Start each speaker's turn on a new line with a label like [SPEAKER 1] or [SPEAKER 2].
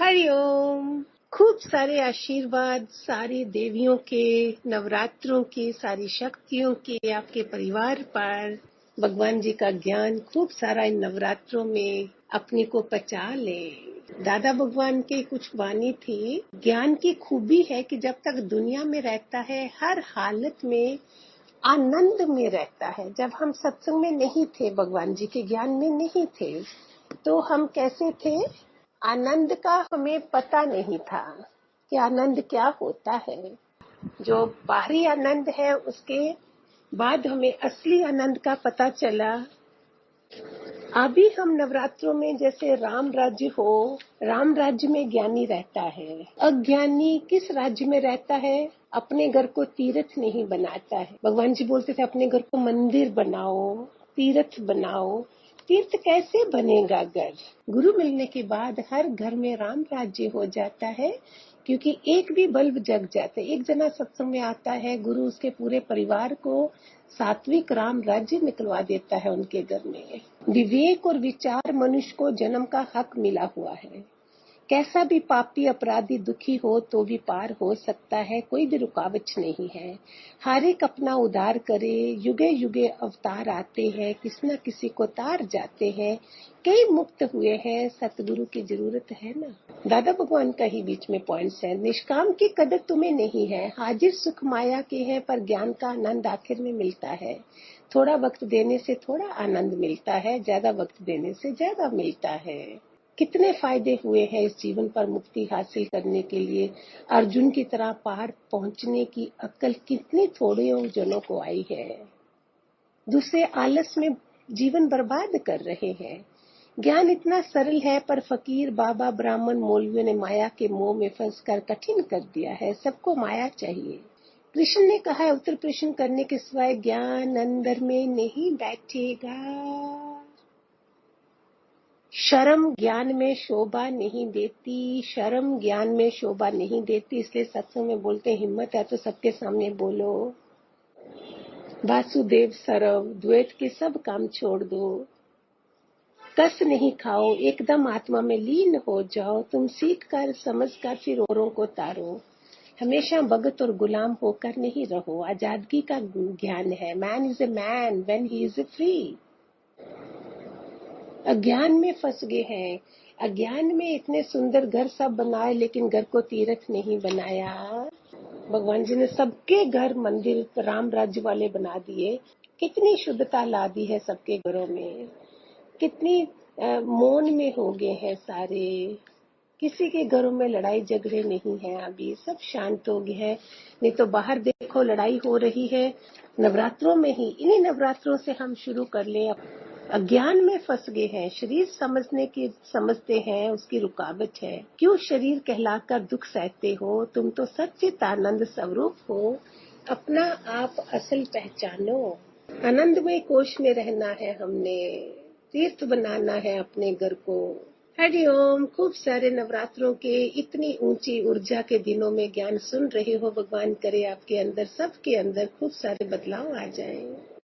[SPEAKER 1] हरिओम। खूब सारे आशीर्वाद सारी देवियों के, नवरात्रों की सारी शक्तियों के आपके परिवार पर। भगवान जी का ज्ञान खूब सारा इन नवरात्रों में अपने को पचा ले। दादा भगवान की कुछ वाणी थी, ज्ञान की खूबी है कि जब तक दुनिया में रहता है हर हालत में आनंद में रहता है। जब हम सत्संग में नहीं थे, भगवान जी के ज्ञान में नहीं थे, तो हम कैसे थे? आनंद का हमें पता नहीं था कि आनंद क्या होता है। जो बाहरी आनंद है उसके बाद हमें असली आनंद का पता चला। अभी हम नवरात्रों में जैसे राम राज्य हो, राम राज्य में ज्ञानी रहता है, अज्ञानी किस राज्य में रहता है? अपने घर को तीर्थ नहीं बनाता है। भगवान जी बोलते थे अपने घर को मंदिर बनाओ, तीर्थ बनाओ। तीर्थ कैसे बनेगा घर? गुरु मिलने के बाद हर घर में राम राज्य हो जाता है, क्योंकि एक भी बल्ब जग जाता है। एक जना सत्संग में आता है, गुरु उसके पूरे परिवार को सात्विक राम राज्य निकलवा देता है उनके घर में। विवेक और विचार मनुष्य को जन्म का हक मिला हुआ है। कैसा भी पापी अपराधी दुखी हो तो भी पार हो सकता है, कोई भी रुकावट नहीं है। हर एक अपना उद्धार करे, युगे युगे अवतार आते हैं, किसी न किसी को तार जाते हैं। कई मुक्त हुए हैं, सतगुरु की जरूरत है ना। दादा भगवान का ही बीच में पॉइंट्स है। निष्काम की कदर तुम्हें नहीं है, हाजिर सुख माया के है, पर ज्ञान का आनंद आखिर में मिलता है। थोड़ा वक्त देने से थोड़ा आनंद मिलता है, ज्यादा वक्त देने से ज्यादा मिलता है। कितने फायदे हुए हैं इस जीवन पर मुक्ति हासिल करने के लिए। अर्जुन की तरह पार पहुंचने की अक्ल कितनी थोड़े जनों को आई है। दूसरे आलस में जीवन बर्बाद कर रहे हैं। ज्ञान इतना सरल है, पर फकीर, बाबा, ब्राह्मण, मौलवियों ने माया के मोह में फंसकर कठिन कर दिया है। सबको माया चाहिए। कृष्ण ने कहा है, उत्तर प्रश्न करने के सिवाय ज्ञान अंदर में नहीं बैठेगा। शर्म ज्ञान में शोभा नहीं देती, शर्म ज्ञान में शोभा नहीं देती। इसलिए सत्संग में बोलते हिम्मत है तो सबके सामने बोलो, वासुदेव सरव, द्वैत के सब काम छोड़ दो, कस नहीं खाओ, एकदम आत्मा में लीन हो जाओ। तुम सीख कर समझ कर फिर औरों को तारो। हमेशा भगत और गुलाम होकर नहीं रहो। आजादगी का ज्ञान है। Man is a man when he is free. अज्ञान में फंस गए हैं। अज्ञान में इतने सुंदर घर सब बनाए, लेकिन घर को तीर्थ नहीं बनाया। भगवान जी ने सबके घर मंदिर राम राज्य वाले बना दिए। कितनी शुद्धता ला दी है सबके घरों में। कितनी मौन में हो गए हैं सारे। किसी के घरों में लड़ाई झगड़े नहीं है, अभी सब शांत हो गए हैं। नहीं तो बाहर देखो लड़ाई हो रही है। नवरात्रों में ही, इन्हीं नवरात्रों से हम शुरू कर ले। अज्ञान में फंस गए हैं। शरीर समझते हैं उसकी रुकावट है। क्यों शरीर कहलाकर दुख सहते हो? तुम तो सच्चित आनंद स्वरूप हो। अपना आप असल पहचानो। आनंदमय कोश में रहना है हमने, तीर्थ बनाना है अपने घर को। हरिओम। खूब सारे नवरात्रों के इतनी ऊंची ऊर्जा के दिनों में ज्ञान सुन रहे हो। भगवान करे आपके अंदर, सबके अंदर खूब सारे बदलाव आ जाएं।